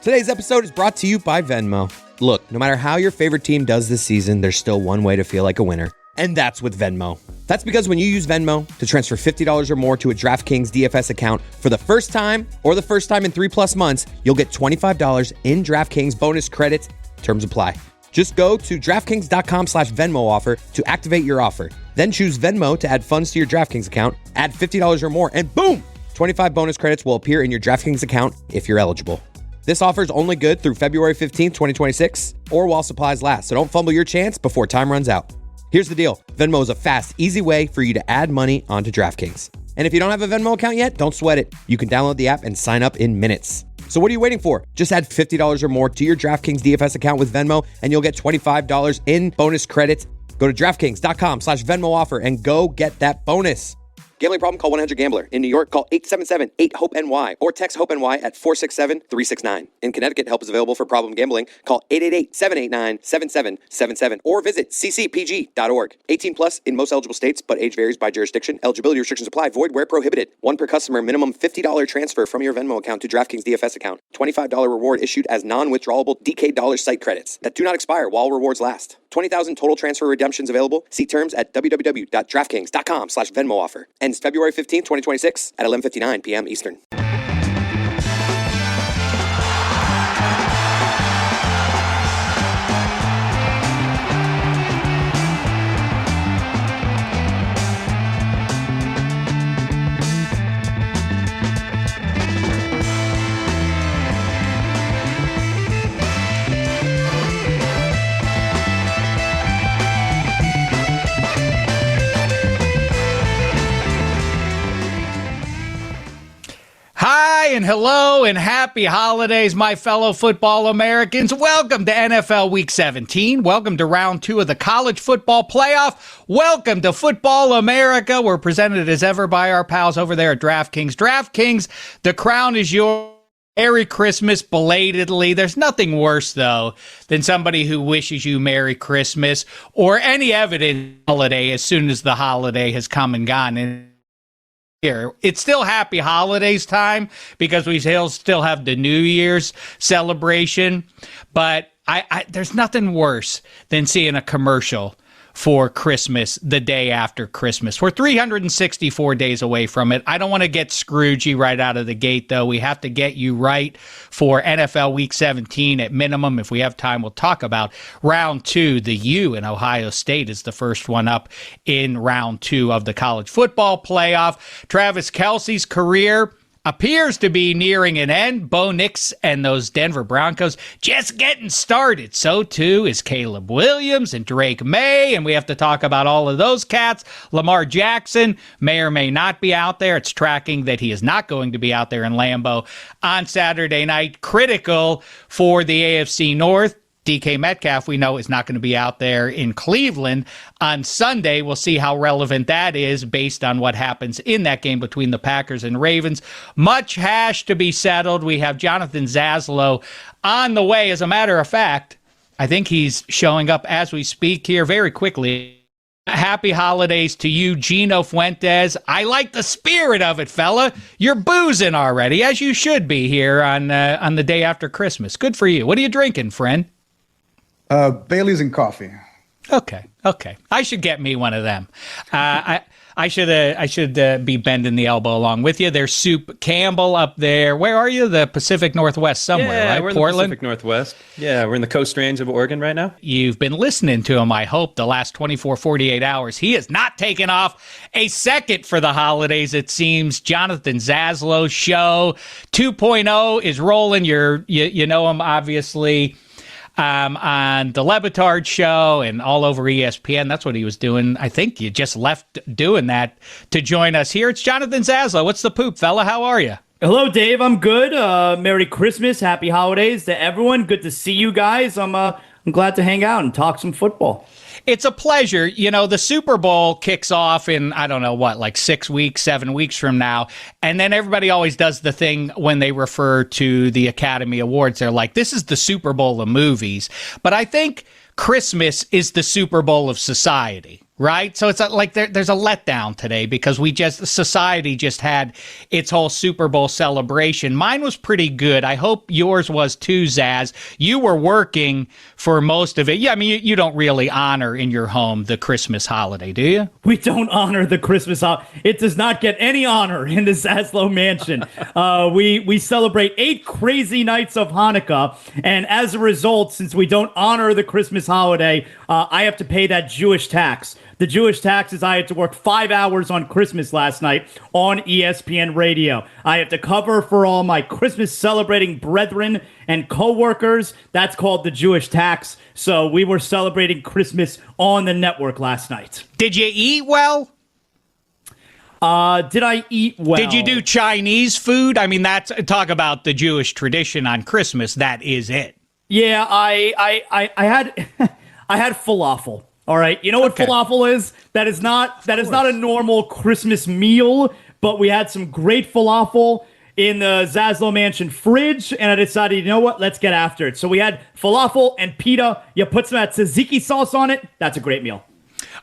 Today's episode is brought to you by Venmo. Look, no matter how your favorite team does this season, there's still one way to feel like a winner, and that's with Venmo. That's because when you use Venmo to transfer $50 or more to a DraftKings DFS account for the first time or the first time in 3+ months, you'll get $25 in DraftKings bonus credits. Terms apply. Just go to DraftKings.com/Venmo offer to activate your offer. Then choose Venmo to add funds to your DraftKings account, add $50 or more, and boom! 25 bonus credits will appear in your DraftKings account if you're eligible. This offer is only good through February 15th, 2026, or while supplies last, so don't fumble your chance before time runs out. Here's the deal. Venmo is a fast, easy way for you to add money onto DraftKings. And if you don't have a Venmo account yet, don't sweat it. You can download the app and sign up in minutes. So what are you waiting for? Just add $50 or more to your DraftKings DFS account with Venmo, and you'll get $25 in bonus credits. Go to DraftKings.com/Venmo offer and go get that bonus. Gambling problem? Call 1-800-GAMBLER. In New York, call 877-8-HOPE-NY or text HOPE-NY at 467-369. In Connecticut, help is available for problem gambling. Call 888-789-7777 or visit ccpg.org. 18 plus in most eligible states, but age varies by jurisdiction. Eligibility restrictions apply. Void where prohibited. One per customer. Minimum $50 transfer from your Venmo account to DraftKings DFS account. $25 reward issued as non-withdrawable DK Dollars site credits that do not expire while rewards last. 20,000 total transfer redemptions available. See terms at www.draftkings.com/Venmo offer. Ends February 15th, 2026 at 11:59 p.m. Eastern. Hi and hello and happy holidays, my fellow football Americans. Welcome to NFL Week 17. Welcome to round 2 of the college football playoff. Welcome to Football America. We're presented as ever by our pals over there at DraftKings. DraftKings, the crown is yours. Merry Christmas belatedly. There's nothing worse, though, than somebody who wishes you Merry Christmas or any evident holiday as soon as the holiday has come and gone. And here, it's still happy holidays time because we still have the New Year's celebration. But there's nothing worse than seeing a commercial for Christmas the day after Christmas. We're 364 days away from it. I don't want to get Scroogey right out of the gate, though. We have to get you right for NFL Week 17 at minimum. If we have time, we'll talk about round 2. The U in Ohio State is the first one up in round 2 of the college football playoff. Travis Kelce's career appears to be nearing an end. Bo Nix and those Denver Broncos just getting started. So, too, is Caleb Williams and Drake May, and we have to talk about all of those cats. Lamar Jackson may or may not be out there. It's tracking that he is not going to be out there in Lambeau on Saturday night. Critical for the AFC North. DK Metcalf, we know, is not going to be out there in Cleveland on Sunday. We'll see how relevant that is based on what happens in that game between the Packers and Ravens. Much hash to be settled. We have Jonathan Zaslow on the way. As a matter of fact, I think he's showing up as we speak here very quickly. Happy holidays to you, Gino Fuentes. I like the spirit of it, fella. You're boozing already, as you should be here on the day after Christmas. Good for you. What are you drinking, friend? Bailey's and coffee. Okay. I should get me one of them. I should be bending the elbow along with you. There's Soup Campbell up there. Where are you? The Pacific Northwest somewhere, right? We're in Portland? the Pacific Northwest. Yeah, we're in the Coast Range of Oregon right now. You've been listening to him, I hope, the last 24, 48 hours. He has not taken off a second for the holidays, it seems. Jonathan Zaslow's show 2.0 is rolling. You know him, obviously. On the Batard show and all over ESPN. That's what he was doing. I think you just left doing that to join us here. It's Jonathan Zaslow. What's the poop, fella? How are you? Hello, Dave. I'm good. Merry Christmas. Happy holidays to everyone. Good to see you guys. I'm glad to hang out and talk some football. It's a pleasure. You know, the Super Bowl kicks off in, I don't know what, like 6 weeks, 7 weeks from now. And then everybody always does the thing when they refer to the Academy Awards. They're like, this is the Super Bowl of movies. But I think Christmas is the Super Bowl of society, right? So it's like there's a letdown today because society just had its whole Super Bowl celebration. Mine was pretty good. I hope yours was too, Zaz. You were working for most of it. Yeah, I mean, you don't really honor in your home the Christmas holiday, do you? We don't honor the Christmas holiday. It does not get any honor in the Zaslow mansion. We celebrate 8 crazy nights of Hanukkah, and as a result, since we don't honor the Christmas holiday, I have to pay that Jewish tax. The Jewish tax is I had to work 5 hours on Christmas last night on ESPN Radio. I have to cover for all my Christmas celebrating brethren and coworkers. That's called the Jewish tax. So we were celebrating Christmas on the network last night. Did you eat well? Did I eat well? Did you do Chinese food? I mean, talk about the Jewish tradition on Christmas. That is it. Yeah, I had I had falafel. All right, you know what falafel is? That is not a normal Christmas meal, but we had some great falafel in the Zaslow Mansion fridge, and I decided, you know what? Let's get after it. So we had falafel and pita. You put some of that tzatziki sauce on it. That's a great meal.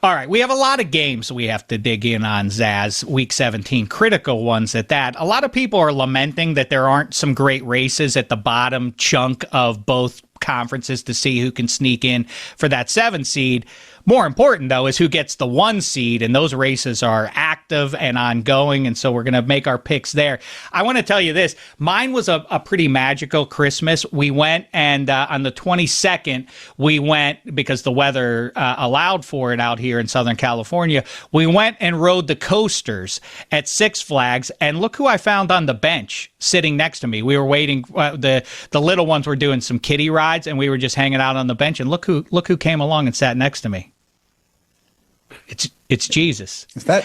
All right, we have a lot of games we have to dig in on, Zaz, Week 17, critical ones at that. A lot of people are lamenting that there aren't some great races at the bottom chunk of both conferences to see who can sneak in for that 7 seed. More important, though, is who gets the 1 seed, and those races are active and ongoing, and so we're going to make our picks there. I want to tell you this. Mine was a pretty magical Christmas. We went, and on the 22nd, we went, because the weather allowed for it out here in Southern California, we went and rode the coasters at Six Flags, and look who I found on the bench sitting next to me. We were waiting. The little ones were doing some kiddie rides, and we were just hanging out on the bench, and look who came along and sat next to me. It's Jesus. Is that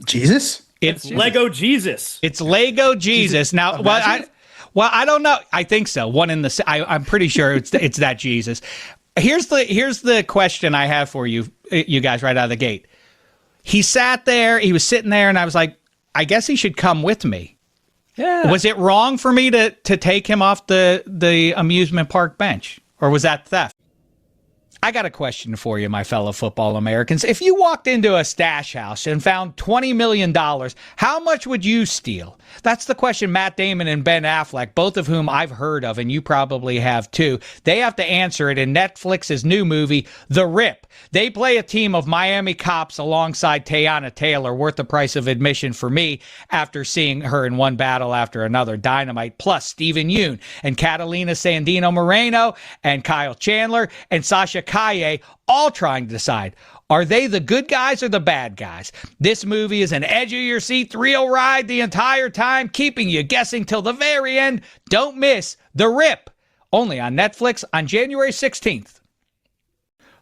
Jesus? It's Lego Jesus. It's Lego Jesus. Now, I don't know. I think so. One in the. I'm pretty sure it's that Jesus. Here's the question I have for you guys right out of the gate. He sat there. He was sitting there, and I was like, I guess he should come with me. Yeah. Was it wrong for me to take him off the amusement park bench, or was that theft? I got a question for you, my fellow football Americans. If you walked into a stash house and found $20 million, how much would you steal? That's the question Matt Damon and Ben Affleck, both of whom I've heard of, and you probably have too. They have to answer it in Netflix's new movie, The Rip. They play a team of Miami cops alongside Teyana Taylor, worth the price of admission for me after seeing her in one battle after another. Dynamite, plus Stephen Yeun and Catalina Sandino Moreno and Kyle Chandler and Sasha Kaye, all trying to decide, are they the good guys or the bad guys? This movie is an edge-of-your-seat thrill ride the entire time, keeping you guessing till the very end. Don't miss The Rip, only on Netflix on January 16th.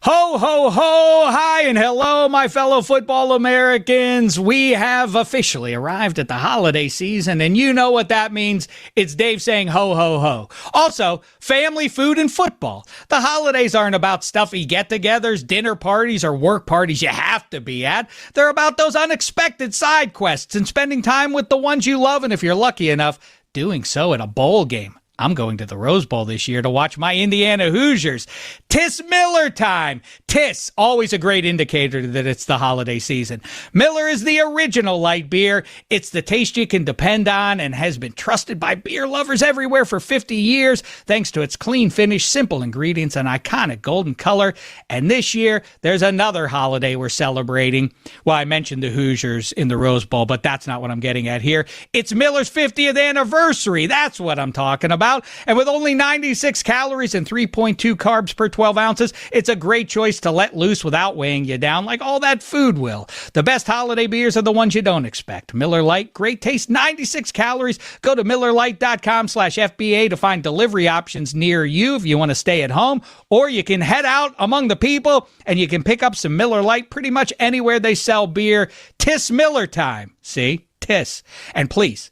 Ho, ho, ho, hi, and hello, my fellow football Americans. We have officially arrived at the holiday season, and you know what that means. It's Dave saying ho, ho, ho. Also, family, food, and football. The holidays aren't about stuffy get-togethers, dinner parties, or work parties you have to be at. They're about those unexpected side quests and spending time with the ones you love, and if you're lucky enough, doing so at a bowl game. I'm going to the Rose Bowl this year to watch my Indiana Hoosiers. Tis Miller time. Tis, always a great indicator that it's the holiday season. Miller is the original light beer. It's the taste you can depend on and has been trusted by beer lovers everywhere for 50 years, thanks to its clean finish, simple ingredients, and iconic golden color. And this year, there's another holiday we're celebrating. Well, I mentioned the Hoosiers in the Rose Bowl, but that's not what I'm getting at here. It's Miller's 50th anniversary. That's what I'm talking about. And with only 96 calories and 3.2 carbs per 12 ounces, it's a great choice to let loose without weighing you down like all that food will. The best holiday beers are the ones you don't expect. Miller Lite, great taste, 96 calories. Go to MillerLite.com/FBA to find delivery options near you if you want to stay at home, or you can head out among the people and you can pick up some Miller Lite pretty much anywhere they sell beer. Tis Miller time. See? Tis. And please,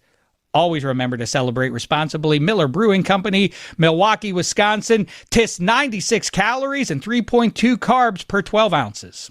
always remember to celebrate responsibly. Miller Brewing Company, Milwaukee, Wisconsin. Tis 96 calories and 3.2 carbs per 12 ounces.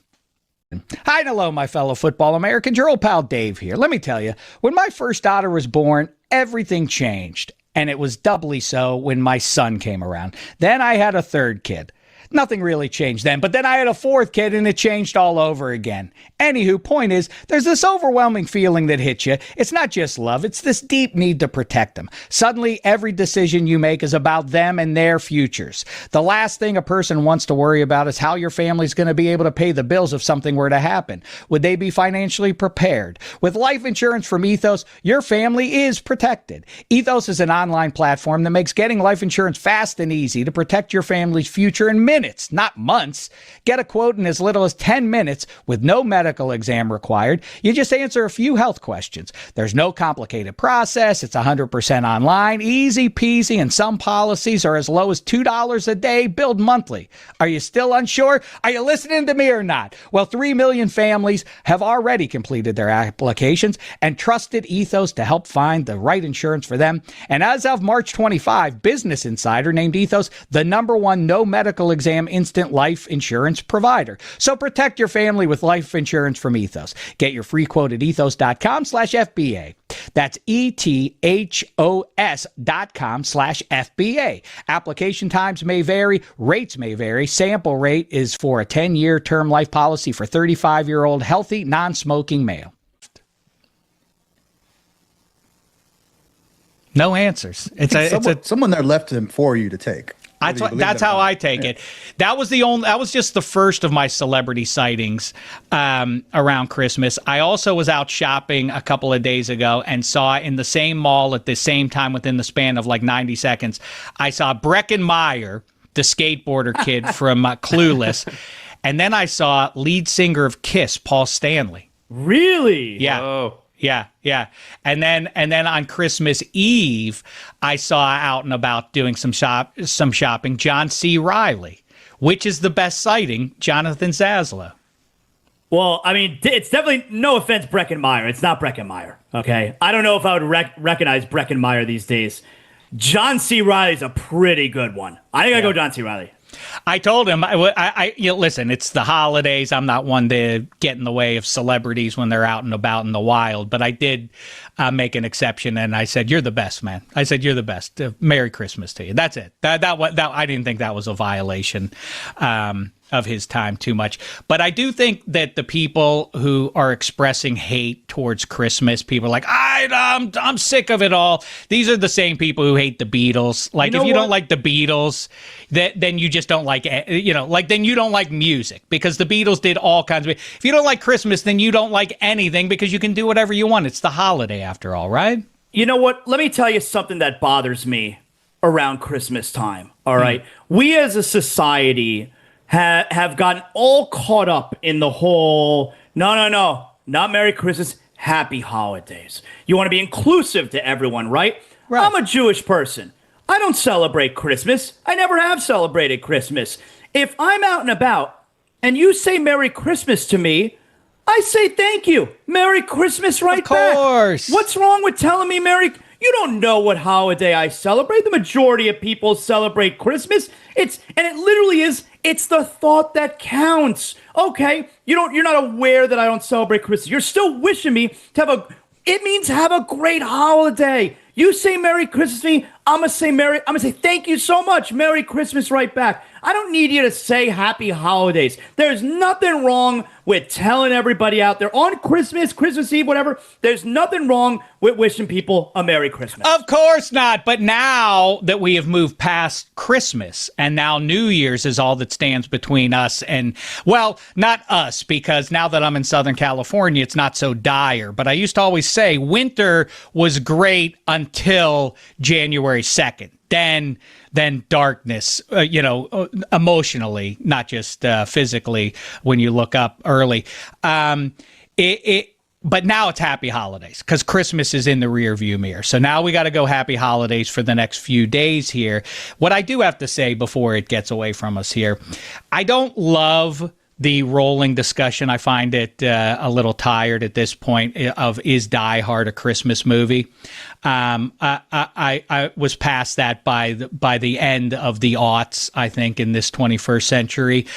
Hi and hello, my fellow football Americans. Your old pal Dave here. Let me tell you, when my first daughter was born, everything changed. And it was doubly so when my son came around. Then I had a third kid. Nothing really changed then. But then I had a fourth kid and it changed all over again. Anywho, point is, there's this overwhelming feeling that hits you. It's not just love, it's this deep need to protect them. Suddenly, every decision you make is about them and their futures. The last thing a person wants to worry about is how your family's going to be able to pay the bills if something were to happen. Would they be financially prepared? With life insurance from Ethos, your family is protected. Ethos is an online platform that makes getting life insurance fast and easy to protect your family's future in minutes, not months. Get a quote in as little as 10 minutes with no medical exam required. You just answer a few health questions. There's no complicated process. It's 100% online, easy peasy, and some policies are as low as $2 a day, billed monthly. Are you still unsure? Are you listening to me or not? Well, 3 million families have already completed their applications and trusted Ethos to help find the right insurance for them. And as of March 25, Business Insider named Ethos the #1 no medical exam instant life insurance provider. So protect your family with life insurance from Ethos. Get your free quote at ethos.com/FBA. That's ETHOS.com/FBA. Application times may vary. Rates may vary. Sample rate is for a 10-year term life policy for 35-year-old healthy, non-smoking male. No answers. Someone there left them for you to take. That's how I take it. That was just the first of my celebrity sightings around Christmas. I also was out shopping a couple of days ago and saw in the same mall at the same time within the span of like 90 seconds, I saw Breckin Meyer, the skateboarder kid from Clueless. And then I saw lead singer of Kiss, Paul Stanley. Really? Yeah. Whoa. Yeah. And then on Christmas Eve, I saw out and about doing some shopping, John C. Reilly. Which is the best sighting? Jonathan Zaslow. Well, I mean, it's definitely, no offense, Breckin Meyer. It's not Breckin Meyer, okay? I don't know if I would recognize Breckin Meyer these days. John C. Reilly's a pretty good one. I think I go John C. Reilly. I told him, listen, it's the holidays. I'm not one to get in the way of celebrities when they're out and about in the wild, but I did make an exception, and I said, "You're the best, man." I said, "You're the best. Merry Christmas to you." That's it. That I didn't think that was a violation of his time too much. But I do think that the people who are expressing hate towards Christmas, people are like, I'm sick of it all. These are the same people who hate the Beatles. Like, if you don't like the Beatles, then you just don't like, then you don't like music, because the Beatles did all kinds of. If you don't like Christmas, then you don't like anything, because you can do whatever you want. It's the holiday after all, right? You know what? Let me tell you something that bothers me around Christmas time. All right. We as a society have gotten all caught up in the whole, no, not Merry Christmas, Happy Holidays. You want to be inclusive to everyone, right? I'm a Jewish person. I don't celebrate Christmas. I never have celebrated Christmas. If I'm out and about and you say Merry Christmas to me, I say thank you. Merry Christmas right back. Of course. What's wrong with telling me Merry? You don't know what holiday I celebrate. The majority of people celebrate Christmas. It's the thought that counts. Okay, you're not aware that I don't celebrate Christmas. You're still wishing me to have a great holiday. You say Merry Christmas to me, I'm gonna say thank you so much. Merry Christmas right back. I don't need you to say Happy Holidays. There's nothing wrong with telling everybody out there on Christmas Eve, whatever. There's nothing wrong with wishing people a Merry Christmas. Of course not. But now that we have moved past Christmas and now New Year's is all that stands between us and, well, not us, because now that I'm in Southern California, it's not so dire. But I used to always say winter was great until January 2nd. Then darkness, emotionally, not just physically, when you look up early. But now it's Happy Holidays, because Christmas is in the rear view mirror. So now we got to go Happy Holidays for the next few days here. What I do have to say before it gets away from us here, I don't love the rolling discussion. I find it a little tired at this point of, is Die Hard a Christmas movie? I was past that by the end of the aughts, I think, in this 21st century.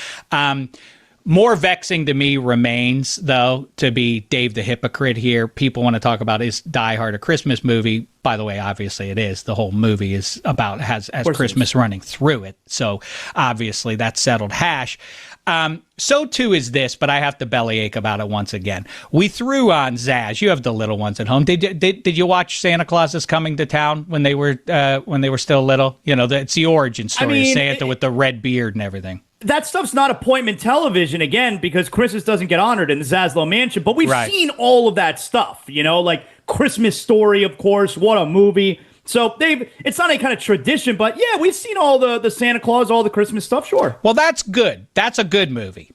More vexing to me remains, though, to be Dave the hypocrite here. People want to talk about is Die Hard a Christmas movie? By the way, obviously it is. The whole movie is about has Christmas running through it. So obviously that's settled hash. So too is this, but I have to bellyache about it once again. We threw on Zaz. You have the little ones at home. Did you watch Santa Claus is Coming to Town when they were still little? You know, it's the origin story of Santa with the red beard and everything. That stuff's not appointment television, again, because Christmas doesn't get honored in the Zaslow Mansion. But we've seen all of that stuff, you know, like Christmas Story, of course. What a movie. So, Dave, it's not any kind of tradition, but yeah, we've seen all the Santa Claus, all the Christmas stuff, sure. Well, that's good. That's a good movie.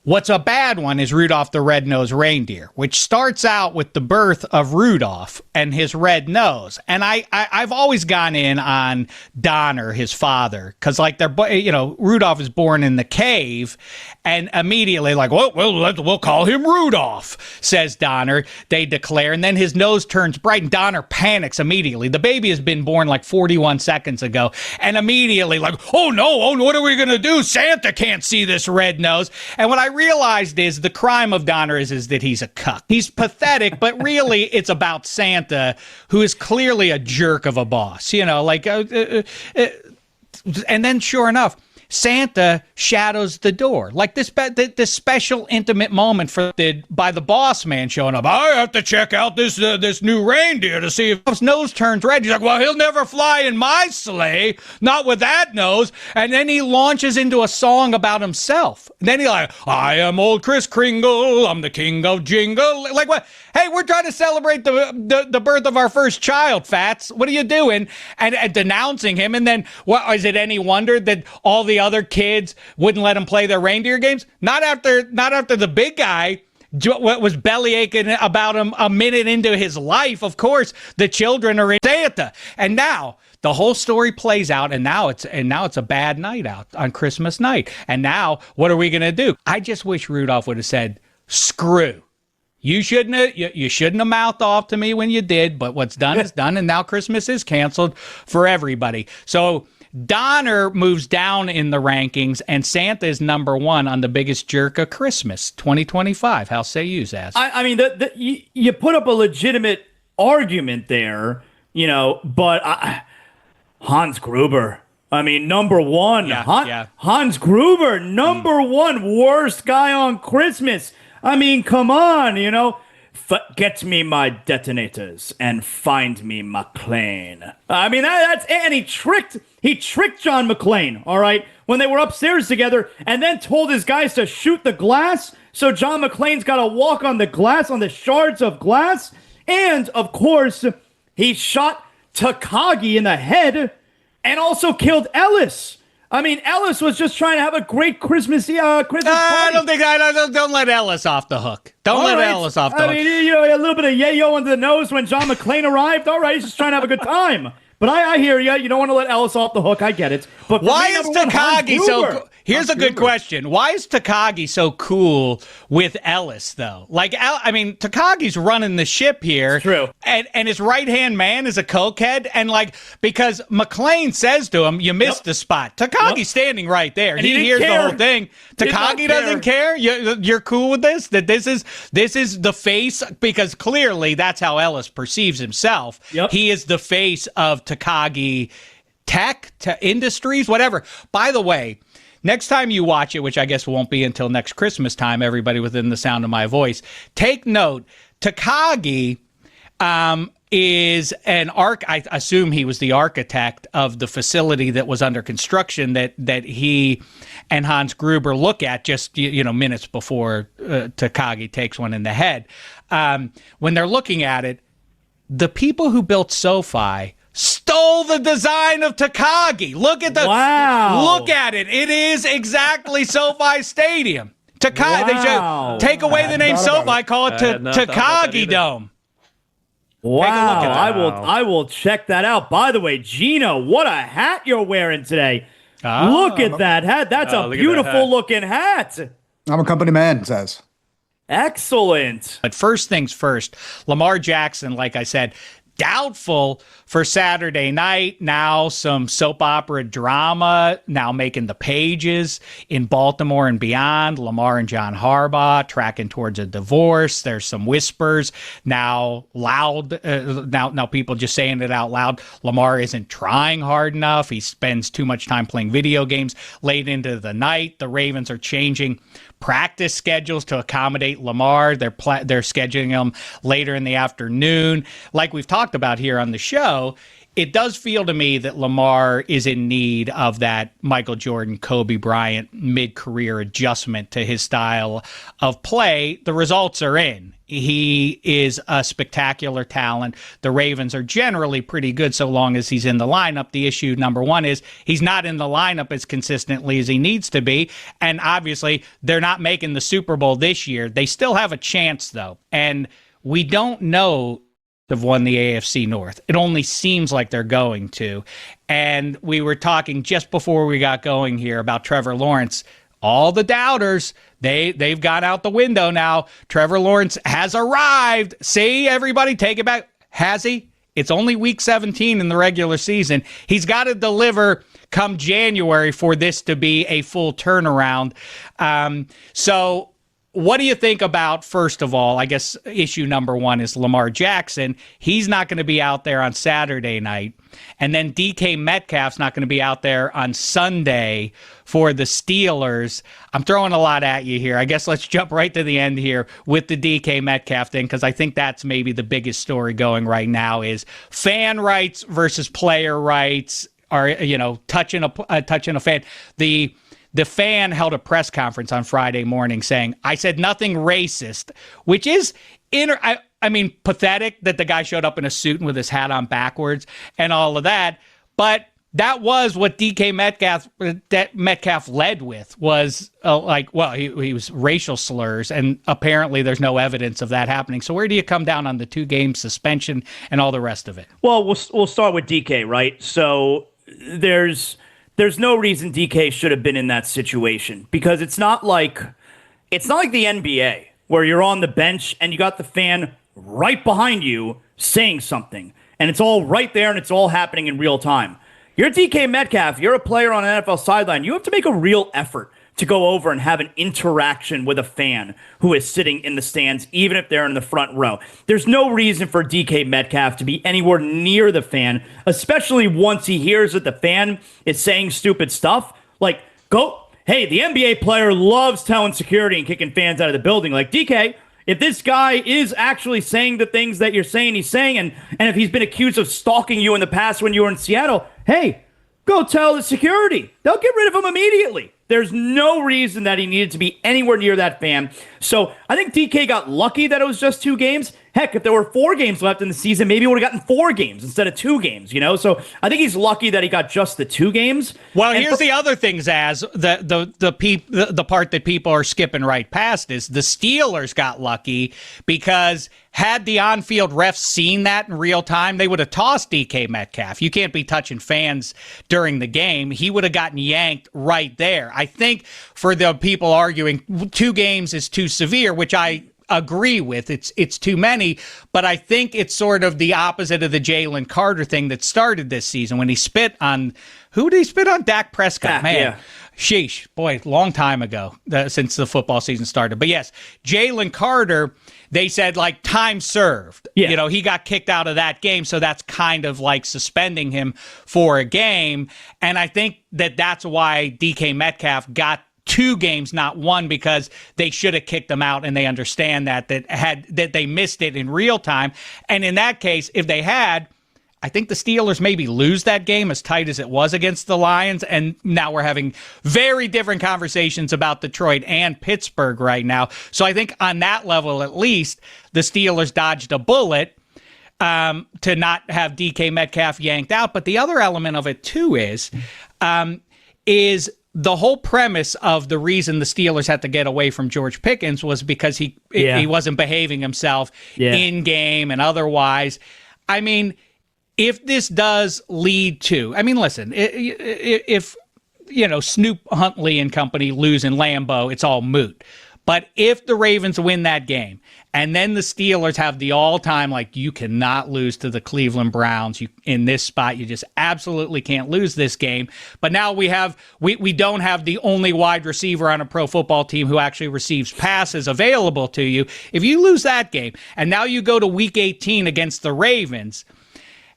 What's a bad one is Rudolph the Red-Nosed Reindeer, which starts out with the birth of Rudolph and his red nose. And I've always gone in on Donner, his father, because like Rudolph is born in the cave, and immediately like, we'll call him Rudolph, says Donner. They declare, and then his nose turns bright, and Donner panics immediately. The baby has been born like 41 seconds ago, and immediately like, oh no, what are we gonna do? Santa can't see this red nose. And what I realized is the crime of Donner is that he's a cuck. He's pathetic, but really it's about Santa, who is clearly a jerk of a boss. You know, like, and then sure enough, Santa shadows the door. Like this special intimate moment by the boss man showing up. I have to check out this new reindeer to see if his nose turns red. He's like, well, he'll never fly in my sleigh, not with that nose. And then he launches into a song about himself. And then he's like, I am old Kris Kringle, I'm the king of jingle. Like what? Hey, we're trying to celebrate the birth of our first child, Fats. What are you doing? And denouncing him. And then, what is it any wonder that all the other kids wouldn't let him play their reindeer games? Not after the big guy was bellyaching about him a minute into his life. Of course, the children are in Santa. And now the whole story plays out, and now it's a bad night out on Christmas night. And now what are we going to do? I just wish Rudolph would have said, screw. You shouldn't have mouthed off to me when you did, but what's done is done, and now Christmas is canceled for everybody. So Donner moves down in the rankings, and Santa is number one on the biggest jerk of Christmas 2025. How say you, Zaz? I mean, you put up a legitimate argument there, you know, but Hans Gruber. I mean, number one. Hans Gruber, number one worst guy on Christmas. I mean, come on, you know. Get me my detonators and find me McClane. I mean, and he tricked John McClane, all right, when they were upstairs together, and then told his guys to shoot the glass. So John McClane's got to walk on the glass, on the shards of glass. And, of course, he shot Takagi in the head and also killed Ellis. I mean, Ellis was just trying to have a great Christmas party. Don't let Ellis off the hook. Ellis off the hook. I mean, you know, a little bit of yayo under the nose when John McClane arrived. All right, he's just trying to have a good time. But I hear you. You don't want to let Ellis off the hook. I get it. But why is Takagi so? Here's a good question. Why is Takagi so cool with Ellis, though? Like, I mean, Takagi's running the ship here. It's true. And his right-hand man is a cokehead. And, like, because McClane says to him, you missed the spot. Takagi's standing right there. And he hears the whole thing. Takagi doesn't care? You're cool with this? That this is the face? Because clearly that's how Ellis perceives himself. Yep. He is the face of Takagi Tech, Industries, whatever. By the way, next time you watch it, which I guess won't be until next Christmas time, everybody within the sound of my voice, take note, Takagi is I assume he was the architect of the facility that was under construction that he and Hans Gruber look at just, minutes before Takagi takes one in the head. When they're looking at it, the people who built SoFi stole the design of Takagi. Look at Look at it. It is exactly SoFi Stadium. Takagi. They should take away the name SoFi, call it Takagi Dome. Wow. I will check that out. By the way, Gino, what a hat you're wearing today. Look at that hat. That's a beautiful looking hat. I'm a company man, says. Excellent. But first things first, Lamar Jackson, like I said, doubtful for Saturday night. Now some soap opera drama now making the pages in Baltimore and beyond. Lamar and John Harbaugh tracking towards a divorce. There's some whispers now loud. Now people just saying it out loud. Lamar isn't trying hard enough. He spends too much time playing video games late into the night. The Ravens are changing practice schedules to accommodate Lamar. They're scheduling him later in the afternoon. Like we've talked about here on the show, it does feel to me that Lamar is in need of that Michael Jordan, Kobe Bryant mid-career adjustment to his style of play. The results are in. He is a spectacular talent. The Ravens are generally pretty good so long as he's in the lineup. The issue, number one, is he's not in the lineup as consistently as he needs to be. And obviously, they're not making the Super Bowl this year. They still have a chance, though. And we don't know have won the AFC North. It only seems like they're going to. And we were talking just before we got going here about Trevor Lawrence. All the doubters, they've gone out the window now. Trevor Lawrence has arrived. See, everybody, take it back. Has he? It's only week 17 in the regular season. He's got to deliver come January for this to be a full turnaround. So what do you think about, first of all, I guess issue number one is Lamar Jackson. He's not going to be out there on Saturday night. And then DK Metcalf's not going to be out there on Sunday for the Steelers. I'm throwing a lot at you here. I guess let's jump right to the end here with the DK Metcalf thing, because I think that's maybe the biggest story going right now is fan rights versus player rights are, touching a fan. The fan held a press conference on Friday morning saying, I said nothing racist, which is pathetic that the guy showed up in a suit and with his hat on backwards and all of that. But that was what DK Metcalf led with was he was racial slurs, and apparently there's no evidence of that happening. So where do you come down on the 2-game suspension and all the rest of it? Well, we'll start with DK, right? So there's no reason DK should have been in that situation, because it's not like the NBA where you're on the bench and you got the fan right behind you saying something, and it's all right there and it's all happening in real time. You're DK Metcalf, you're a player on an NFL sideline. You have to make a real effort to go over and have an interaction with a fan who is sitting in the stands, even if they're in the front row. There's no reason for DK Metcalf to be anywhere near the fan, especially once he hears that the fan is saying stupid stuff. Like, hey, the NBA player loves telling security and kicking fans out of the building. Like, DK, if this guy is actually saying the things that you're saying he's saying, and if he's been accused of stalking you in the past when you were in Seattle, hey, go tell the security. They'll get rid of him immediately. There's no reason that he needed to be anywhere near that fan. So I think DK got lucky that it was just 2 games. Heck, if there were 4 games left in the season, maybe he would have gotten 4 games instead of 2 games, So I think he's lucky that he got just the 2 games. Well, here's the other thing, Zaz. The part that people are skipping right past is the Steelers got lucky because had the on-field refs seen that in real time, they would have tossed DK Metcalf. You can't be touching fans during the game. He would have gotten yanked right there. I think for the people arguing 2 games is too severe, which I agree with. It's too many, but I think it's sort of the opposite of the Jalen Carter thing that started this season when he spit on, who did he spit on? Dak Prescott. Man. Yeah. Sheesh, boy, long time ago since the football season started. But yes, Jalen Carter, they said like time served. Yeah. He got kicked out of that game, so that's kind of like suspending him for a game. And I think that's why DK Metcalf got 2 games, not 1, because they should have kicked them out, and they understand that they missed it in real time. And in that case, if they had, I think the Steelers maybe lose that game as tight as it was against the Lions, and now we're having very different conversations about Detroit and Pittsburgh right now. So I think on that level, at least, the Steelers dodged a bullet to not have DK Metcalf yanked out. But the other element of it, too, is the whole premise of the reason the Steelers had to get away from George Pickens was because he wasn't behaving himself in game and otherwise. I mean, if this does lead to, listen, if Snoop Huntley and company lose in Lambeau, it's all moot. But if the Ravens win that game, and then the Steelers have the all-time, like, you cannot lose to the Cleveland Browns. In this spot, you just absolutely can't lose this game. But now we don't have the only wide receiver on a pro football team who actually receives passes available to you. If you lose that game, and now you go to Week 18 against the Ravens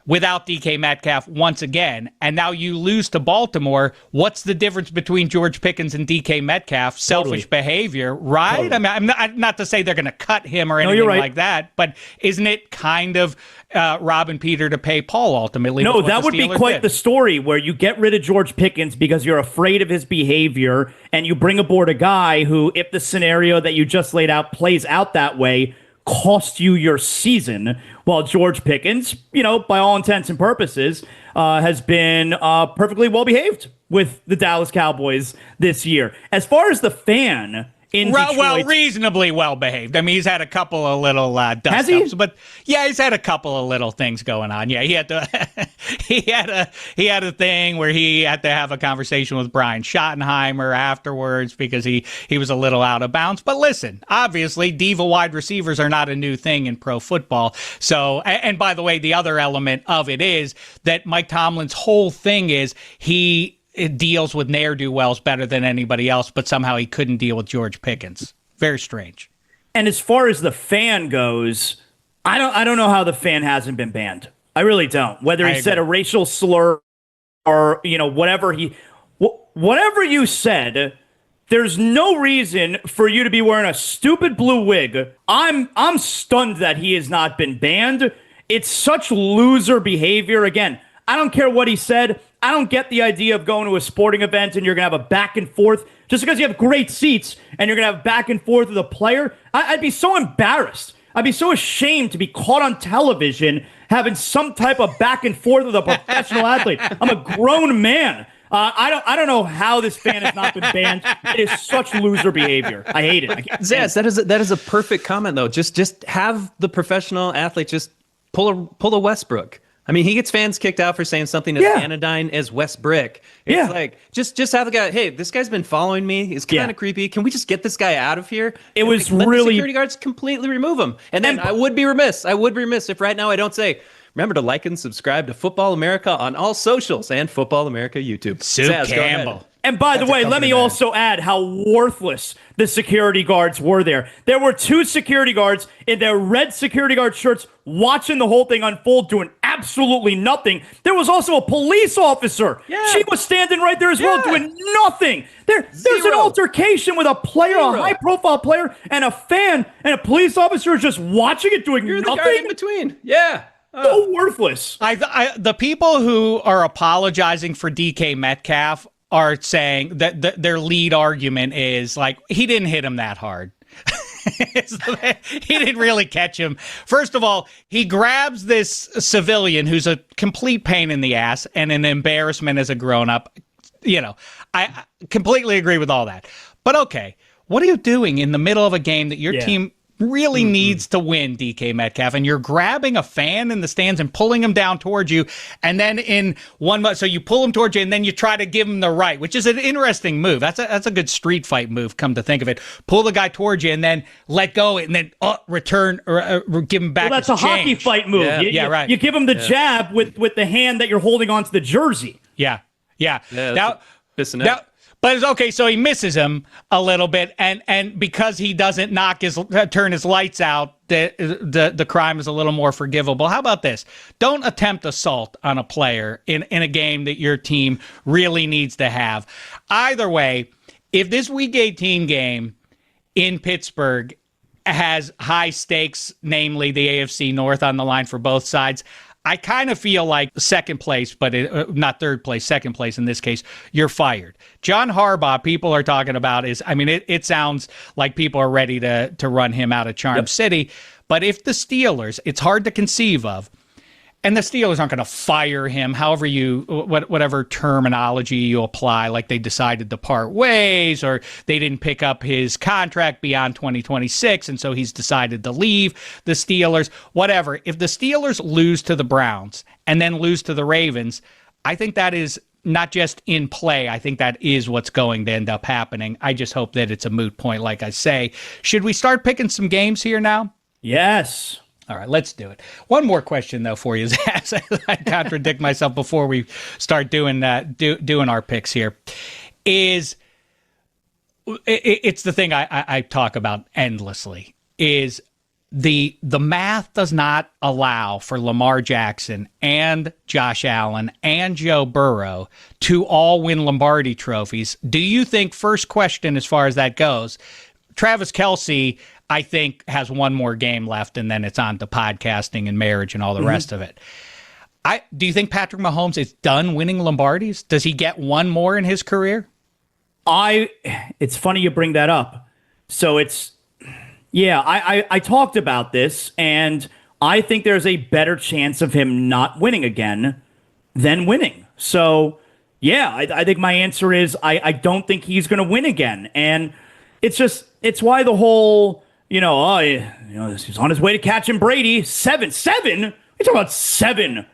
without DK Metcalf once again, and now you lose to Baltimore, what's the difference between George Pickens and DK Metcalf? Selfish behavior, right? Totally. I mean, I'm not to say they're going to cut him or anything like that, but isn't it kind of robbing Peter to pay Paul ultimately? No, that would be quite the story where you get rid of George Pickens because you're afraid of his behavior, and you bring aboard a guy who, if the scenario that you just laid out plays out that way, cost you your season, while George Pickens, by all intents and purposes, has been perfectly well behaved with the Dallas Cowboys this year. As far as the fan in Detroit, well, reasonably well behaved. I mean, he's had a couple of little dust ups, but yeah, he's had a couple of little things going on. Yeah, he had to. he had a thing where he had to have a conversation with Brian Schottenheimer afterwards because he was a little out of bounds. But listen, obviously, diva wide receivers are not a new thing in pro football. So, and by the way, the other element of it is that Mike Tomlin's whole thing is it deals with ne'er-do-wells better than anybody else, but somehow he couldn't deal with George Pickens. Very strange. And as far as the fan goes, I don't know how the fan hasn't been banned. I really don't. Whether he said a racial slur or whatever you said, there's no reason for you to be wearing a stupid blue wig. I'm stunned that he has not been banned. It's such loser behavior. Again, I don't care what he said. I don't get the idea of going to a sporting event and you're going to have a back and forth just because you have great seats and you're going to have back and forth with a player. I'd be so embarrassed. I'd be so ashamed to be caught on television having some type of back and forth with a professional athlete. I'm a grown man. I don't know how this fan has not been banned. It is such loser behavior. I hate it. Zaz, that is a perfect comment though. Just have the professional athlete just pull a Westbrook. I mean, he gets fans kicked out for saying something as anodyne as West Brick. It's like, just have the guy, hey, this guy's been following me. He's kind of creepy. Can we just get this guy out of here? It was let really... the security guards completely remove him. And then I would be remiss if right now I don't say, remember to like and subscribe to Football America on all socials and Football America YouTube. Zaz, Campbell. And by the way, let me also add how worthless the security guards were there. There were two security guards in their red security guard shirts watching the whole thing unfold, doing absolutely nothing. There was also a police officer. Yeah. She was standing right there as well, doing nothing. There's an altercation with a player, a high-profile player, and a fan, and a police officer just watching it, doing nothing. The guy in between. Yeah. So worthless. The people who are apologizing for DK Metcalf are saying that their lead argument is like, he didn't hit him that hard. He didn't really catch him. First of all, he grabs this civilian who's a complete pain in the ass and an embarrassment as a grown-up. I completely agree with all that. But okay, what are you doing in the middle of a game that your team really needs to win, DK Metcalf, and you're grabbing a fan in the stands and pulling him down towards you, and then so you pull him towards you, and then you try to give him the right, which is an interesting move. That's a good street fight move, come to think of it. Pull the guy towards you, and then let go, and then return or give him back. Well, that's a hockey fight move. Right. You give him the jab with the hand that you're holding onto the jersey. Yeah. Now, but it's okay, so he misses him a little bit, and because he doesn't turn his lights out, the crime is a little more forgivable. How about this? Don't attempt assault on a player in a game that your team really needs to have. Either way, if this Week 18 game in Pittsburgh has high stakes, namely the AFC North on the line for both sides, I kind of feel like second place, but not third place, second place in this case, you're fired. John Harbaugh, people are talking about it sounds like people are ready to run him out of Charm City. But if the Steelers, it's hard to conceive of, and the Steelers aren't going to fire him, whatever terminology you apply, like they decided to part ways or they didn't pick up his contract beyond 2026, and so he's decided to leave the Steelers, whatever. If the Steelers lose to the Browns and then lose to the Ravens, I think that is not just in play. I think that is what's going to end up happening. I just hope that it's a moot point, like I say. Should we start picking some games here now? Yes. All right, let's do it. One more question, though, for you, Zach. I contradict myself before we start doing our picks here. It's the thing I talk about endlessly, is the math does not allow for Lamar Jackson and Josh Allen and Joe Burrow to all win Lombardi trophies. Do you think, first question as far as that goes, Travis Kelce, I think, has one more game left, and then it's on to podcasting and marriage and all the rest of it. Do you think Patrick Mahomes is done winning Lombardis? Does he get one more in his career? It's funny you bring that up. So I talked about this, and I think there's a better chance of him not winning again than winning. So, yeah, I think my answer is I don't think he's going to win again. And it's why the whole, he's on his way to catching Brady. Seven? We're talking about 7,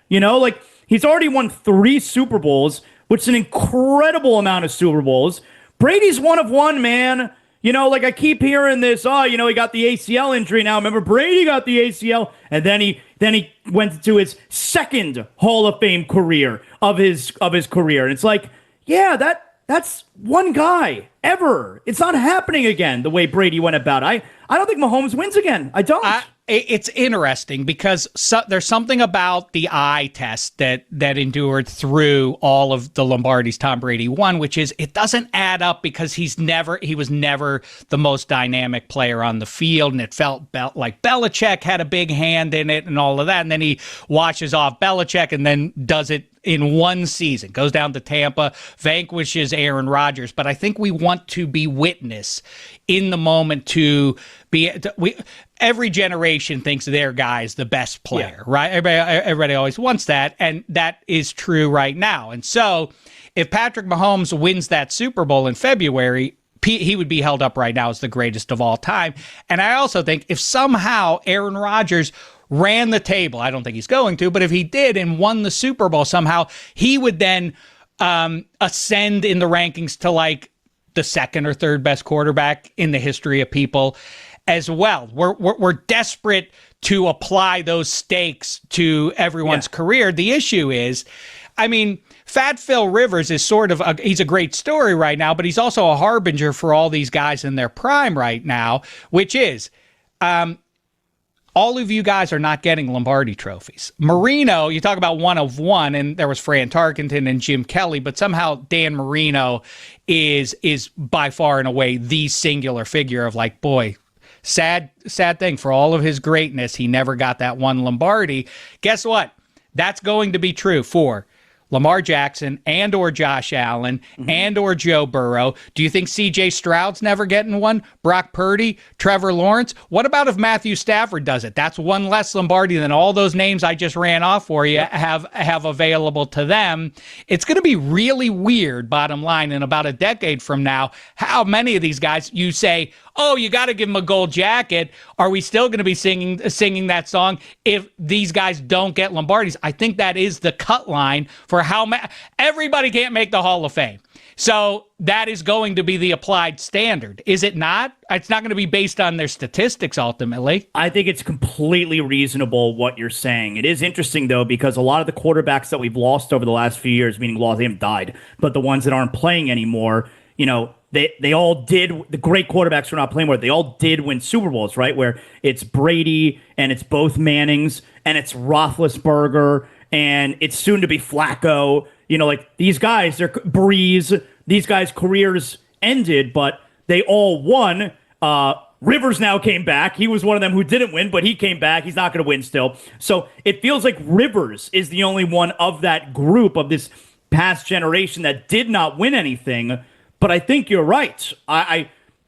he's already won 3 Super Bowls, which is an incredible amount of Super Bowls. Brady's one of one, man. I keep hearing this, he got the ACL injury now. Remember, Brady got the ACL, and then he went to his second Hall of Fame career of his career. And it's like, yeah, that's one guy ever. It's not happening again the way Brady went about. I don't think Mahomes wins again. I don't. It's interesting because there's something about the eye test that endured through all of the Lombardis Tom Brady won, which is it doesn't add up because he was never the most dynamic player on the field, and it felt like Belichick had a big hand in it and all of that, and then he washes off Belichick and then does it in one season, goes down to Tampa, vanquishes Aaron Rodgers. But I think we want to be witness in the moment every generation thinks their guy is the best player, right? Everybody always wants that, and that is true right now. And so if Patrick Mahomes wins that Super Bowl in February, he would be held up right now as the greatest of all time. And I also think if somehow Aaron Rodgers ran the table, I don't think he's going to, but if he did and won the Super Bowl somehow, he would then ascend in the rankings to like the second or third best quarterback in the history of people as well. We're desperate to apply those stakes to everyone's career. The issue is, Fat Phil Rivers is he's a great story right now, but he's also a harbinger for all these guys in their prime right now, which is, all of you guys are not getting Lombardi trophies. Marino, you talk about one of one, and there was Fran Tarkenton and Jim Kelly, but somehow Dan Marino is by far and away the singular figure of like, boy, sad thing. For all of his greatness, he never got that one Lombardi. Guess what? That's going to be true for Lamar Jackson and or Josh Allen and or Joe Burrow. Do you think C.J. Stroud's never getting one? Brock Purdy, Trevor Lawrence? What about if Matthew Stafford does it? That's one less Lombardi than all those names I just ran off for you have available to them. It's going to be really weird, bottom line, in about a decade from now, how many of these guys you say, oh, you got to give him a gold jacket. Are we still going to be singing that song if these guys don't get Lombardis? I think that is the cut line for how everybody can't make the Hall of Fame. So that is going to be the applied standard. Is it not? It's not going to be based on their statistics ultimately. I think it's completely reasonable what you're saying. It is interesting, though, because a lot of the quarterbacks that we've lost over the last few years, meaning lost, they haven't died, but the ones that aren't playing anymore, they all did. The great quarterbacks who are not playing more, they all did win Super Bowls, right? Where it's Brady and it's both Mannings and it's Roethlisberger and it's soon to be Flacco. These guys, they're Breeze. These guys' careers ended, but they all won. Rivers now came back. He was one of them who didn't win, but he came back. He's not going to win still. So it feels like Rivers is the only one of that group of this past generation that did not win anything. But I think you're right.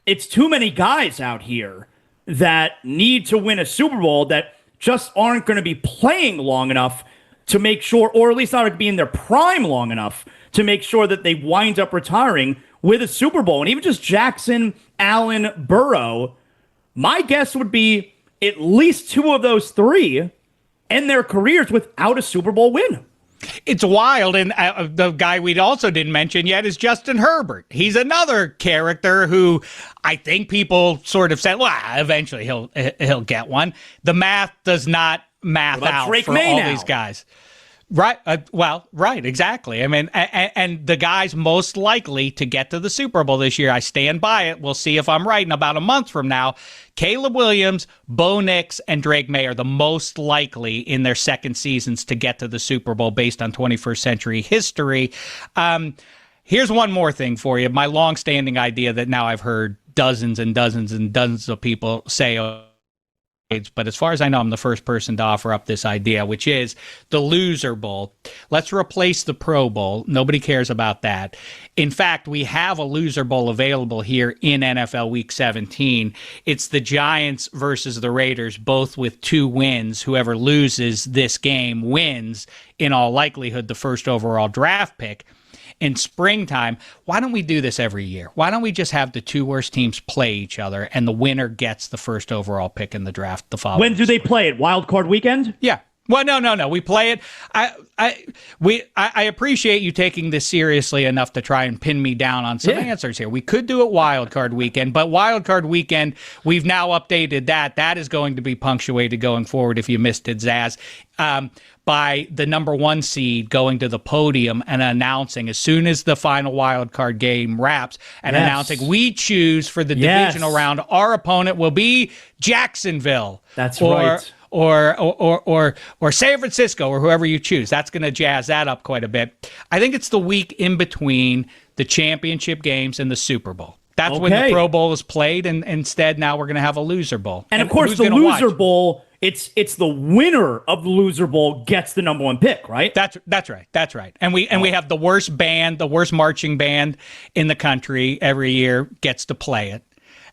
It's too many guys out here that need to win a Super Bowl that just aren't going to be playing long enough to make sure, or at least not going to be in their prime long enough to make sure that they wind up retiring with a Super Bowl. And even just Jackson, Allen, Burrow, my guess would be at least 2 of those 3 end their careers without a Super Bowl win. It's wild, and the guy we also didn't mention yet is Justin Herbert. He's another character who I think people sort of said, well, eventually he'll get one. The math does not math out Drake for May all now? these guys. Right. Right. Exactly. I mean, and the guys most likely to get to the Super Bowl this year, I stand by it. We'll see if I'm right in about a month from now. Caleb Williams, Bo Nix, and Drake May are the most likely in their second seasons to get to the Super Bowl based on 21st century history. Here's one more thing for you. My longstanding idea that now I've heard dozens and dozens and dozens of people say, but as far as I know, I'm the first person to offer up this idea, which is the Loser Bowl. Let's replace the Pro Bowl. Nobody cares about that. In fact, we have a Loser Bowl available here in NFL Week 17. It's the Giants versus the Raiders, both with 2 wins. Whoever loses this game wins, in all likelihood, the first overall draft pick. In springtime, why don't we do this every year? Why don't we just have the 2 worst teams play each other and the winner gets the first overall pick in the draft the following When do they spring? play it? Wild card weekend? Yeah. Well, no. We play it. I appreciate you taking this seriously enough to try and pin me down on some answers here. We could do it wild card weekend, but wild card weekend, we've now updated that. That is going to be punctuated going forward, if you missed it, Zaz, by the number 1 seed going to the podium and announcing as soon as the final wild card game wraps and announcing we choose for the divisional round. Our opponent will be Jacksonville. That's right. Or San Francisco, or whoever you choose. That's going to jazz that up quite a bit. I think it's the week in between the championship games and the Super Bowl. That's when the Pro Bowl is played, and instead now we're going to have a Loser Bowl. And of course, the Loser Bowl, it's the winner of the Loser Bowl gets the number 1 pick, right? That's right. And we have the worst band, the worst marching band in the country every year gets to play it.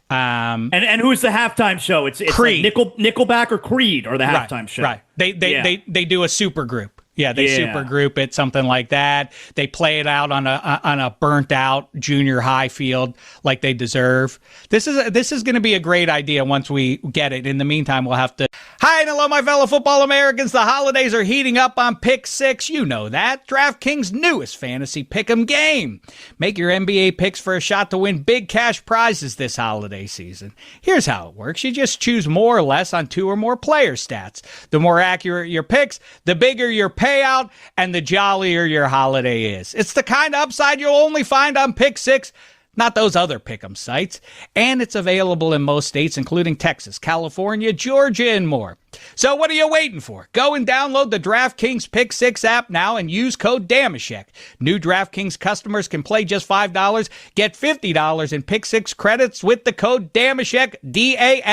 And who's the halftime show? It's Creed. Like Nickelback or Creed or the halftime show. Right. They do a super group. Yeah, they super group it, something like that. They play it out on a burnt out junior high field like they deserve. This is going to be a great idea once we get it. In the meantime, we'll have to. Hi and hello, my fellow football Americans. The holidays are heating up on Pick 6. You know that. DraftKings' newest fantasy pick'em game. Make your NBA picks for a shot to win big cash prizes this holiday season. Here's how it works. You just choose more or less on 2 or more player stats. The more accurate your picks, the bigger your payout, and the jollier your holiday is. It's the kind of upside you'll only find on Pick 6, not those other pick'em sites. And it's available in most states, including Texas, California, Georgia, and more. So what are you waiting for? Go and download the DraftKings Pick 6 app now and use code Dameshek. New DraftKings customers can play just $5, get $50 in Pick 6 credits with the code Dameshek, Dameshek.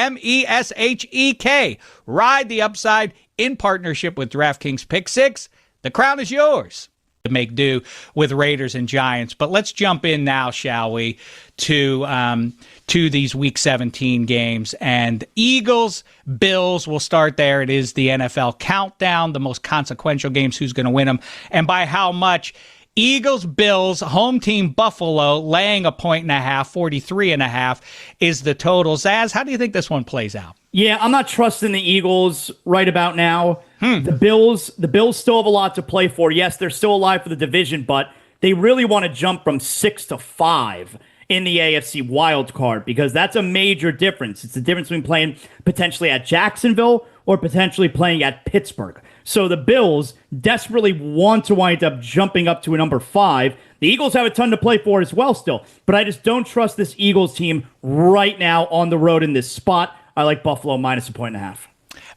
Ride the upside in partnership with DraftKings Pick 6. The crown is yours to make do with Raiders and Giants. But let's jump in now, shall we, to these Week 17 games. And Eagles, Bills, we'll start there. It is the NFL countdown, the most consequential games, who's going to win them, and by how much. Eagles, Bills, home team Buffalo laying 1.5 points, 43.5 is the total. Zaz, how do you think this one plays out? Yeah, I'm not trusting the Eagles right about now. The Bills still have a lot to play for. Yes, they're still alive for the division, but they really want to jump from 6 to 5 in the AFC wild card, because that's a major difference. It's the difference between playing potentially at Jacksonville or potentially playing at Pittsburgh. So the Bills desperately want to wind up jumping up to a number 5. The Eagles have a ton to play for as well still, but I just don't trust this Eagles team right now on the road in this spot. I like Buffalo minus 1.5 points.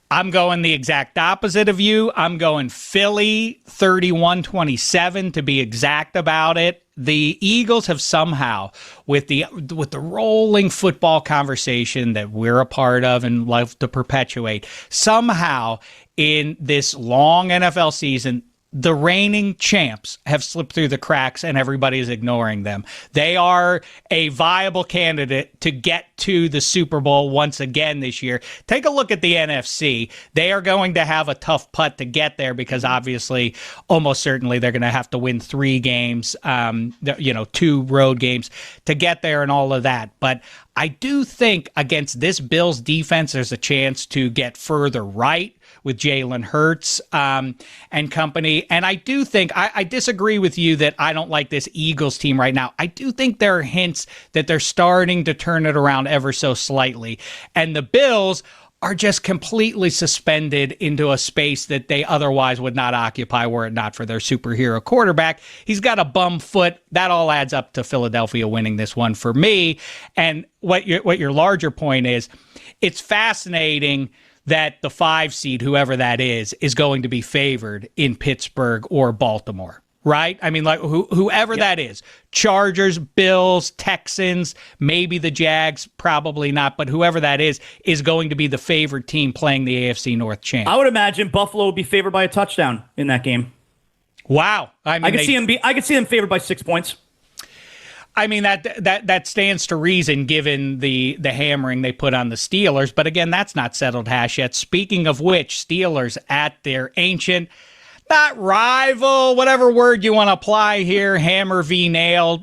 I'm going the exact opposite of you. I'm going Philly 31-27 to be exact about it. The Eagles have somehow, with the rolling football conversation that we're a part of and love to perpetuate, somehow in this long NFL season, the reigning champs have slipped through the cracks and everybody is ignoring them. They are a viable candidate to get to the Super Bowl once again this year. Take a look at the NFC. They are going to have a tough putt to get there because obviously, almost certainly, they're going to have to win 3 games, 2 road games to get there and all of that. But I do think against this Bills defense, there's a chance to get further right with Jalen Hurts and company. And I do think, I disagree with you that I don't like this Eagles team right now. I do think there are hints that they're starting to turn it around ever so slightly. And the Bills are just completely suspended into a space that they otherwise would not occupy were it not for their superhero quarterback. He's got a bum foot. That all adds up to Philadelphia winning this one for me. And what your larger point is, it's fascinating that the 5 seed, whoever that is going to be favored in Pittsburgh or Baltimore. Right? I mean, like whoever that is, Chargers, Bills, Texans, maybe the Jags, probably not, but whoever that is going to be the favored team playing the AFC North champ. I would imagine Buffalo would be favored by a touchdown in that game. Wow. I mean, I could see them favored by 6 points. I mean, that stands to reason given the hammering they put on the Steelers. But again, that's not settled hash yet. Speaking of which, Steelers at their ancient, not rival, whatever word you want to apply here, hammer v nail,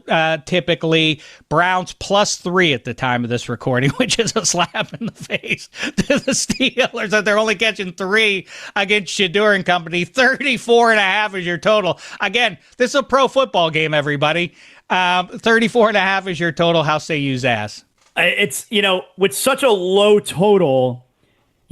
typically. Browns +3 at the time of this recording, which is a slap in the face to the Steelers that they're only catching 3 against Shador and company. 34.5 is your total. Again, this is a pro football game, everybody. 34.5 is your total. How say you, Zaz? It's, with such a low total,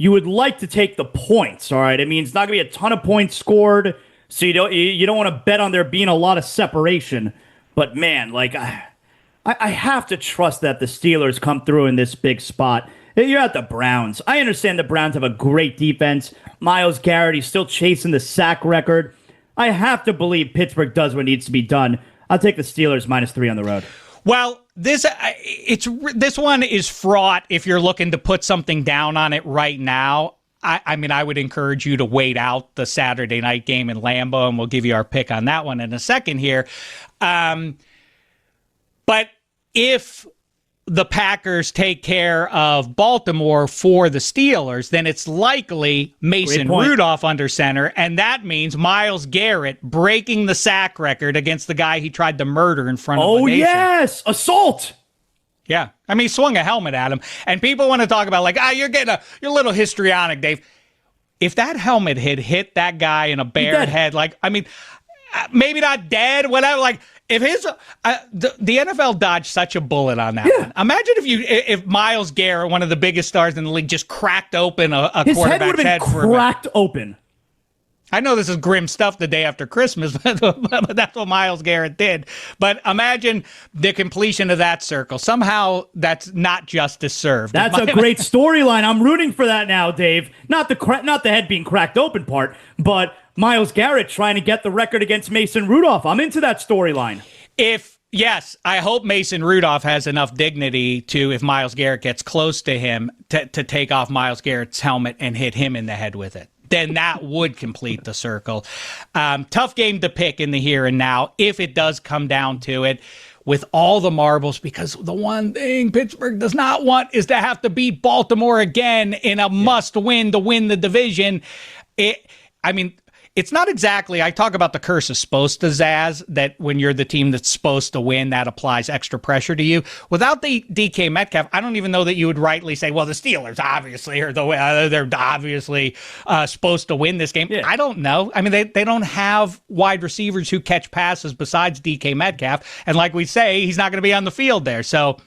you would like to take the points, all right? I mean, it's not going to be a ton of points scored, so you don't want to bet on there being a lot of separation. But, man, like, I have to trust that the Steelers come through in this big spot. You're at the Browns. I understand the Browns have a great defense. Myles Garrett, he's still chasing the sack record. I have to believe Pittsburgh does what needs to be done. I'll take the Steelers -3 on the road. Well, this one is fraught if you're looking to put something down on it right now. I mean, I would encourage you to wait out the Saturday night game in Lambeau, and we'll give you our pick on that one in a second here. But if the Packers take care of Baltimore for the Steelers, then it's likely Mason Rudolph under center, and that means Myles Garrett breaking the sack record against the guy he tried to murder in front of the nation. Oh, yes! Assault! Yeah. I mean, he swung a helmet at him, and people want to talk about, like, you're a little histrionic, Dave. If that helmet had hit that guy in a bare head, like, I mean, maybe not dead, whatever, like, if the NFL dodged such a bullet on that one. Imagine if Myles Garrett, one of the biggest stars in the league, just cracked open a quarterback's head for him. Cracked open. I know this is grim stuff the day after Christmas, but that's what Myles Garrett did. But imagine the completion of that circle. Somehow that's not justice served. That's a great storyline. I'm rooting for that now, Dave. Not the head being cracked open part, but Myles Garrett trying to get the record against Mason Rudolph. I'm into that storyline. Yes, I hope Mason Rudolph has enough dignity to, if Myles Garrett gets close to him, to take off Myles Garrett's helmet and hit him in the head with it. Then that would complete the circle. Tough game to pick in the here and now, if it does come down to it, with all the marbles, because the one thing Pittsburgh does not want is to have to beat Baltimore again in a must-win to win the division. It's not exactly, I talk about the curse of supposed to, Zaz, that when you're the team that's supposed to win, that applies extra pressure to you. Without the DK Metcalf, I don't even know that you would rightly say, well, the Steelers obviously are they're obviously supposed to win this game. Yeah. I don't know. I mean, they don't have wide receivers who catch passes besides DK Metcalf. And like we say, he's not going to be on the field there. So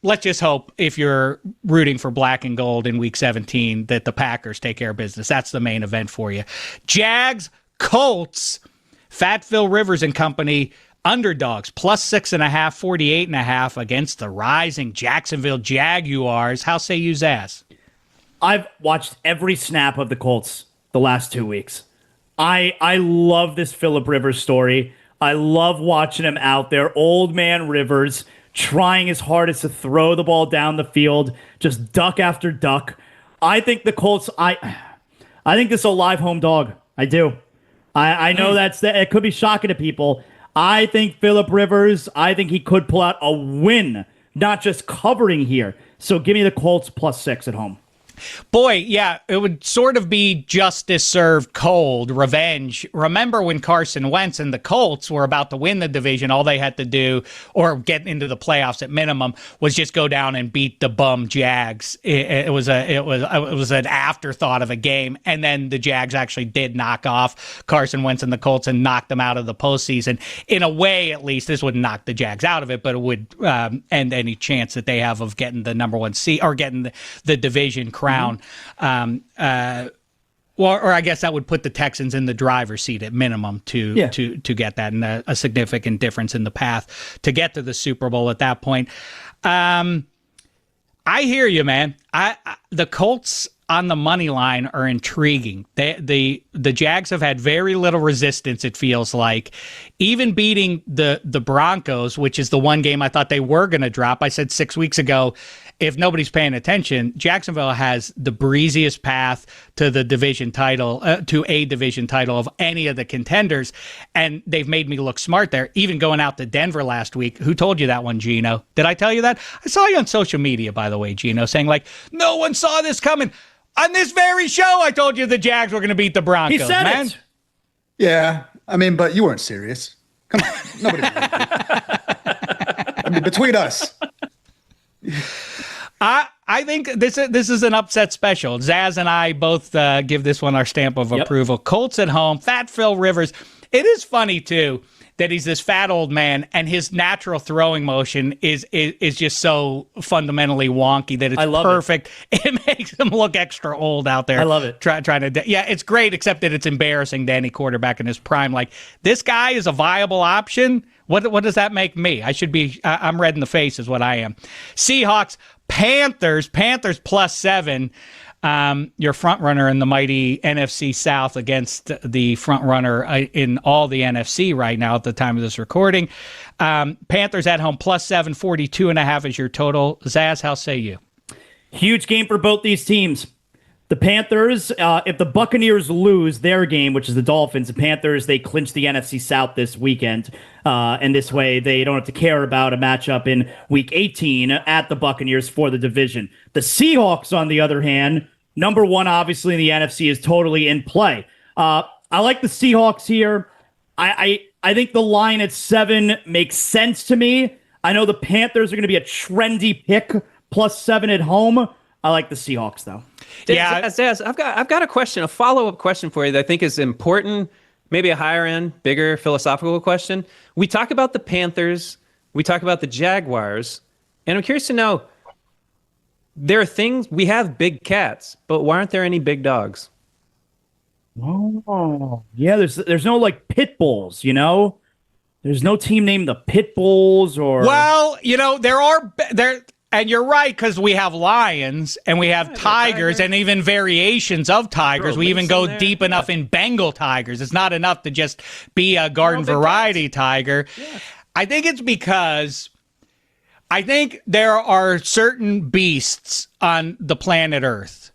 let's just hope, if you're rooting for black and gold in week 17, that the Packers take care of business. That's the main event for you. Jags, Colts, Fat Phil Rivers and company, underdogs, +6.5, 48.5 against the rising Jacksonville Jaguars. How say you, Zaz? I've watched every snap of the Colts the last 2 weeks. I love this Phillip Rivers story. I love watching him out there. Old man Rivers trying his hardest to throw the ball down the field, just duck after duck. I think the Colts, I think this is a live home dog. I do. I know it could be shocking to people. I think Phillip Rivers, I think he could pull out a win, not just covering here. So give me the Colts +6 at home. Boy, yeah, it would sort of be justice served cold, revenge. Remember when Carson Wentz and the Colts were about to win the division, all they had to do, or get into the playoffs at minimum, was just go down and beat the bum Jags. It was an afterthought of a game, and then the Jags actually did knock off Carson Wentz and the Colts and knock them out of the postseason. In a way, at least, this would knock the Jags out of it, but it would end any chance that they have of getting the number one seed or getting the division crown. Or I guess that would put the Texans in the driver's seat at minimum to get that, and a significant difference in the path to get to the Super Bowl at that point. I hear you, man. The Colts on the money line are intriguing. The Jags have had very little resistance, it feels like. Even beating the Broncos, which is the one game I thought they were going to drop. I said 6 weeks ago, if nobody's paying attention, Jacksonville has the breeziest path to the division title, to a division title of any of the contenders, and they've made me look smart there, even going out to Denver last week. Who told you that one, Gino? Did I tell you that? I saw you on social media, by the way, Gino, saying, like, no one saw this coming. On this very show, I told you the Jags were going to beat the Broncos, he said man. It. Yeah, I mean, but you weren't serious. Come on, nobody. I mean, between us. I think this is an upset special. Zaz and I both give this one our stamp of approval. Colts at home, Fat Phil Rivers. It is funny, too, that he's this fat old man and his natural throwing motion is just so fundamentally wonky that it's perfect. It makes him look extra old out there. I love it. Trying to, it's great, except that it's embarrassing to any quarterback in his prime. Like, this guy is a viable option. What does that make me? I'm red in the face is what I am. Seahawks, Panthers +7. Your front runner in the mighty NFC South against the front runner in all the NFC right now at the time of this recording. Panthers at home +7, 42.5 is your total. Zaz, how say you? Huge game for both these teams. The Panthers, if the Buccaneers lose their game, which is the Dolphins, the Panthers, they clinch the NFC South this weekend. And this way, they don't have to care about a matchup in Week 18 at the Buccaneers for the division. The Seahawks, on the other hand, number one, obviously, in the NFC is totally in play. I like the Seahawks here. I think the line at 7 makes sense to me. I know the Panthers are going to be a trendy pick, +7 at home. I like the Seahawks, though. Yeah, Zaz, I've got a question, a follow-up question for you that I think is important, maybe a higher end, bigger philosophical question. We talk about the Panthers, we talk about the Jaguars, and I'm curious to know, there are things, we have big cats, but why aren't there any big dogs? Oh, yeah, there's no, like, pit bulls, you know? There's no team named the Pit Bulls or... Well, there. And you're right, because we have lions and we have tigers and even variations of tigers. We even go deep enough in Bengal tigers. It's not enough to just be a garden variety tiger. Yeah. I think it's because I think there are certain beasts on the planet Earth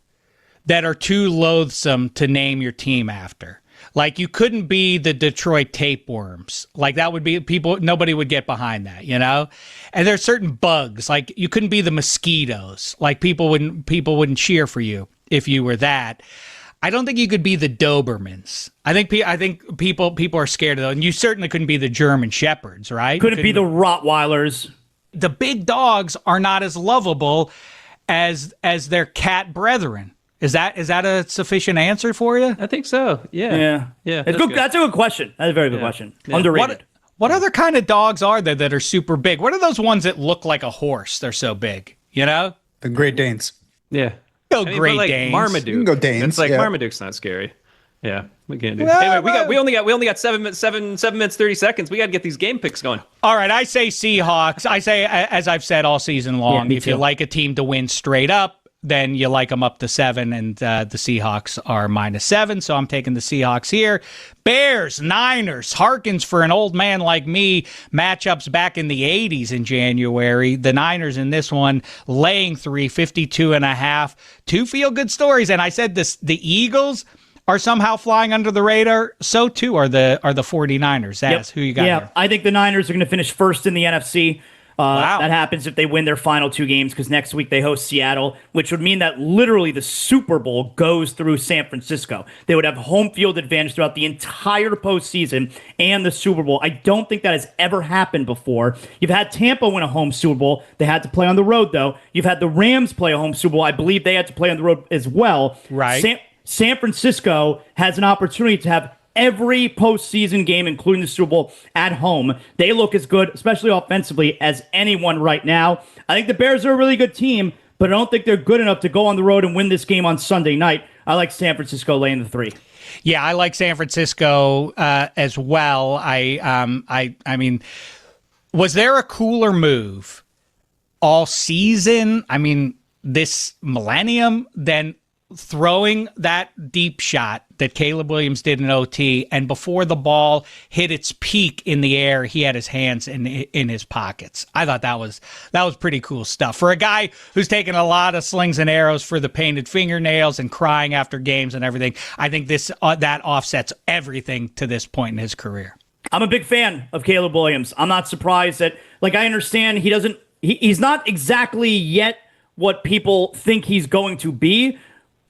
that are too loathsome to name your team after. Like, you couldn't be the Detroit tapeworms. Like, that would be nobody would get behind that, you know? And there's certain bugs. Like, you couldn't be the mosquitoes. Like, people wouldn't cheer for you if you were that. I don't think you could be the Dobermans. I think people are scared of those. And you certainly couldn't be the German Shepherds, right? Couldn't be the Rottweilers. The big dogs are not as lovable as their cat brethren. Is that a sufficient answer for you? I think so. Yeah. That's good. That's a good question. That's a very good question. Yeah. Underrated. What other kind of dogs are there that are super big? What are those ones that look like a horse? They're so big, you know? The Great Danes. Yeah. Great Danes. Marmaduke. You can go Danes. It's like Marmaduke's not scary. Yeah, we can't do that. Anyway, we only got 7 minutes 30 seconds. We got to get these game picks going. All right, I say Seahawks. I say, as I've said all season long, if you like a team to win straight up, then you like them up to 7, and the Seahawks are -7, so I'm taking the Seahawks here. Bears, Niners, harkens for an old man like me, matchups back in the 80s in January. The Niners in this one laying 3, 52.5. Two feel-good stories, and I said this: the Eagles are somehow flying under the radar. So too are the 49ers. Who you got here? I think the Niners are going to finish first in the NFC. Wow. That happens if they win their final 2 games, because next week they host Seattle, which would mean that literally the Super Bowl goes through San Francisco. They would have home field advantage throughout the entire postseason and the Super Bowl. I don't think that has ever happened before. You've had Tampa win a home Super Bowl. They had to play on the road, though. You've had the Rams play a home Super Bowl. I believe they had to play on the road as well. Right. San Francisco has an opportunity to have every postseason game, including the Super Bowl, at home. They look as good, especially offensively, as anyone right now. I think the Bears are a really good team, but I don't think they're good enough to go on the road and win this game on Sunday night. I like San Francisco laying the 3. Yeah, I like San Francisco as well. I mean, was there a cooler move all season? I mean, this millennium than throwing that deep shot that Caleb Williams did in OT, and before the ball hit its peak in the air, he had his hands in his pockets. I thought that was pretty cool stuff for a guy who's taken a lot of slings and arrows for the painted fingernails and crying after games and everything. I think this that offsets everything to this point in his career. I'm a big fan of Caleb Williams. I'm not surprised that, like, I understand he's not exactly yet what people think he's going to be.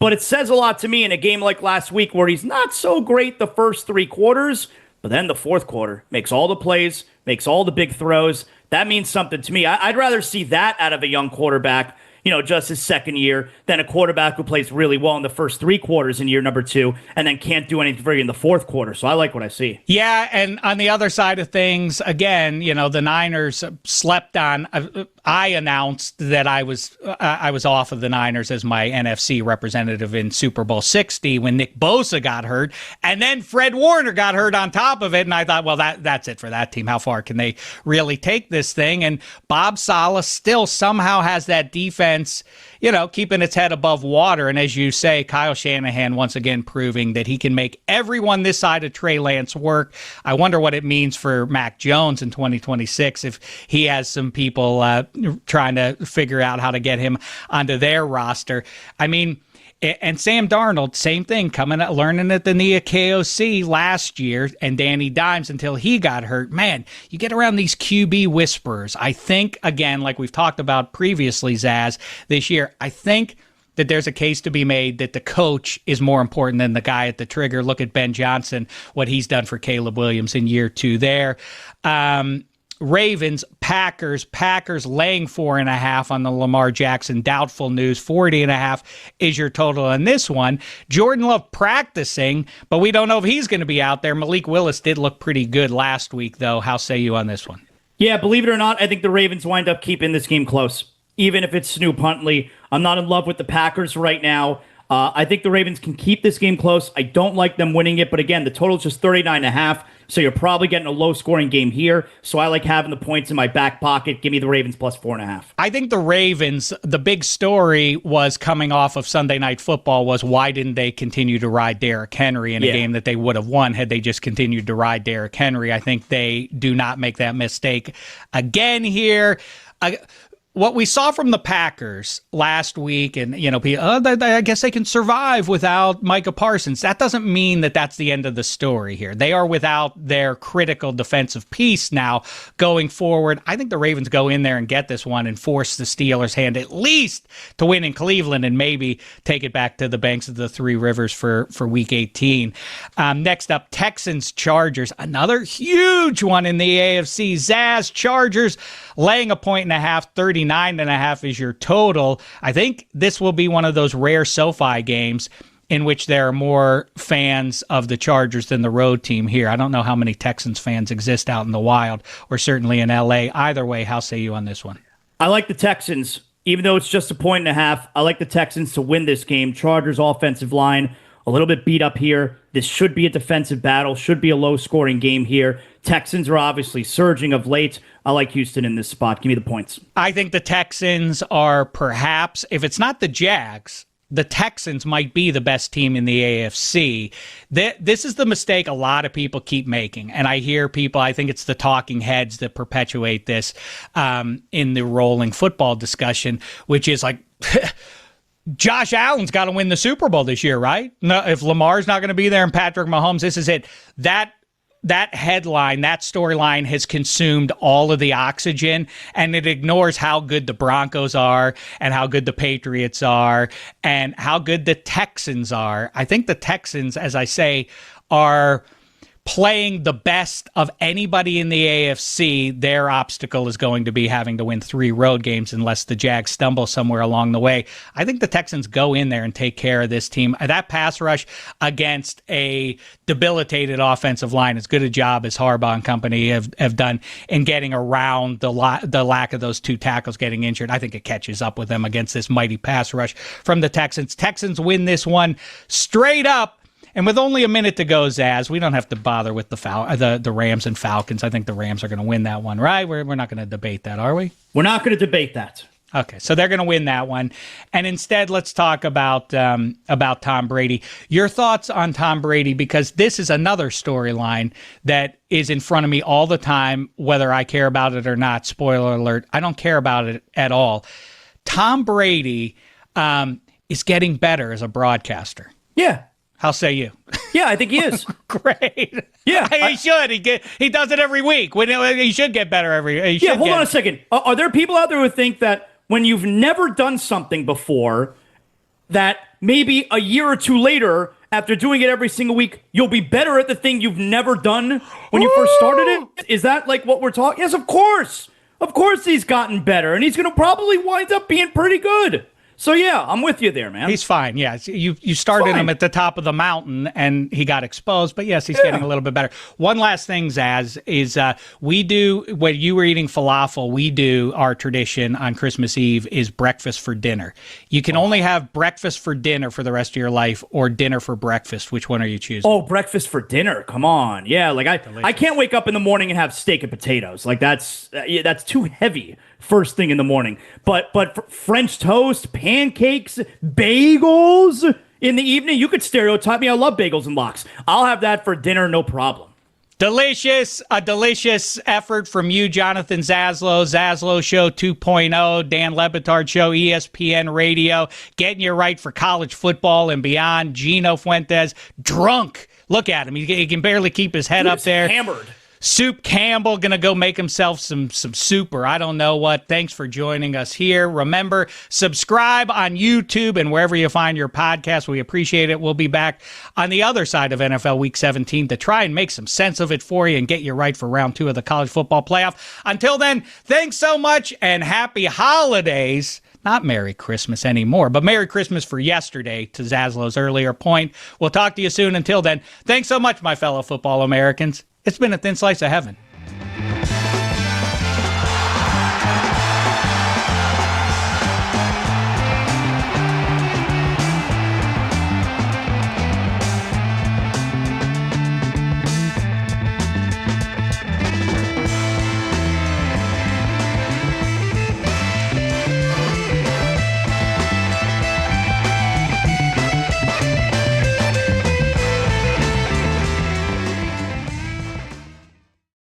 But it says a lot to me in a game like last week where he's not so great the first 3 quarters, but then the fourth quarter makes all the plays, makes all the big throws. That means something to me. I'd rather see that out of a young quarterback, just his second year, than a quarterback who plays really well in the first 3 quarters in year number 2 and then can't do anything for you in the fourth quarter. So I like what I see. Yeah, and on the other side of things, again, the Niners slept on. I announced that I was off of the Niners as my NFC representative in Super Bowl 60 when Nick Bosa got hurt, and then Fred Warner got hurt on top of it, and I thought, well, that's it for that team. How far can they really take this thing? And Bob Saleh still somehow has that defense, keeping its head above water. And as you say, Kyle Shanahan once again proving that he can make everyone this side of Trey Lance work. I wonder what it means for Mac Jones in 2026 if he has some people trying to figure out how to get him onto their roster. I mean, and Sam Darnold, same thing, learning at the knee of KOC last year, and Danny Dimes until he got hurt. Man, you get around these QB whisperers. I think, again, like we've talked about previously, Zaz, this year, I think that there's a case to be made that the coach is more important than the guy at the trigger. Look at Ben Johnson, what he's done for Caleb Williams in year 2 there. Ravens, Packers laying 4.5 on the Lamar Jackson doubtful news. 40.5 is your total on this one. Jordan Love practicing, but we don't know if he's going to be out there. Malik Willis did look pretty good last week, though. How say you on this one? Yeah, believe it or not, I think the Ravens wind up keeping this game close, even if it's Snoop Huntley. I'm not in love with the Packers right now. I think the Ravens can keep this game close. I don't like them winning it, but again, the total is just 39.5. So you're probably getting a low-scoring game here. So I like having the points in my back pocket. Give me the Ravens plus 4.5. I think the Ravens, the big story was coming off of Sunday Night Football was why didn't they continue to ride Derrick Henry in a game that they would have won had they just continued to ride Derrick Henry. I think they do not make that mistake again here. What we saw from the Packers last week, and I guess they can survive without Micah Parsons. That doesn't mean that that's the end of the story here. They are without their critical defensive piece now going forward. I think the Ravens go in there and get this one and force the Steelers' hand at least to win in Cleveland and maybe take it back to the banks of the Three Rivers for Week 18. Next up, Texans Chargers, another huge one in the AFC. Zaz Chargers laying 1.5, 39.5 is your total. I think this will be one of those rare SoFi games in which there are more fans of the Chargers than the road team here. I don't know how many Texans fans exist out in the wild or certainly in LA. Either way, how say you on this one? I like the Texans, even though it's just 1.5. I like the Texans to win this game. Chargers offensive line a little bit beat up here. This should be a defensive battle, should be a low-scoring game here. Texans are obviously surging of late. I like Houston in this spot. Give me the points. I think the Texans are perhaps, if it's not the Jags, the Texans might be the best team in the AFC. This is the mistake a lot of people keep making. And I hear people, I think it's the talking heads that perpetuate this in the rolling football discussion, which is like, Josh Allen's got to win the Super Bowl this year, right? No, if Lamar's not going to be there and Patrick Mahomes, this is it. That that headline, that storyline has consumed all of the oxygen, and it ignores how good the Broncos are and how good the Patriots are and how good the Texans are. I think the Texans, as I say, are playing the best of anybody in the AFC. Their obstacle is going to be having to win 3 road games unless the Jags stumble somewhere along the way. I think the Texans go in there and take care of this team. That pass rush against a debilitated offensive line, as good a job as Harbaugh and company have done in getting around the lack of those 2 tackles getting injured. I think it catches up with them against this mighty pass rush from the Texans. Texans win this one straight up. And with only a minute to go, Zaz, we don't have to bother with the Rams and Falcons. I think the Rams are going to win that one, right? We're not going to debate that, are we? We're not going to debate that. Okay, so they're going to win that one. And instead, let's talk about Tom Brady. Your thoughts on Tom Brady, because this is another storyline that is in front of me all the time, whether I care about it or not. Spoiler alert, I don't care about it at all. Tom Brady is getting better as a broadcaster. Yeah. How say you? Yeah, I think he is. Great. Yeah, he should. He does it every week. He should get better every. Hold on a second. Are there people out there who think that when you've never done something before, that maybe a year or 2 later, after doing it every single week, you'll be better at the thing you've never done when you first started it? Is that like what we're talking? Yes, of course. Of course he's gotten better, and he's going to probably wind up being pretty good. So, yeah, I'm with you there, man. He's fine, yeah. You started him at the top of the mountain, and he got exposed. But, yes, he's getting a little bit better. One last thing, Zaz, is we do, when you were eating falafel, we do, our tradition on Christmas Eve is breakfast for dinner. You can only have breakfast for dinner for the rest of your life or dinner for breakfast. Which one are you choosing? Oh, breakfast for dinner. Come on. Yeah, like I can't wake up in the morning and have steak and potatoes. Like that's too heavy first thing in the morning. But French toast, pancakes, bagels in the evening. You could stereotype me. I love bagels and lox. I'll have that for dinner, no problem. Delicious, a delicious effort from you, Jonathan Zaslow, Zaslow Show 2.0, Dan Le Batard Show, ESPN Radio, getting you right for college football and beyond. Gino Fuentes, drunk. Look at him. He can barely keep his head up there. Hammered. Soup Campbell going to go make himself some soup or I don't know what. Thanks for joining us here. Remember, subscribe on YouTube and wherever you find your podcast. We appreciate it. We'll be back on the other side of NFL Week 17 to try and make some sense of it for you and get you right for round 2 of the college football playoff. Until then, thanks so much and happy holidays. Not Merry Christmas anymore, but Merry Christmas for yesterday, to Zaslow's earlier point. We'll talk to you soon. Until then, thanks so much, my fellow football Americans. It's been a thin slice of heaven.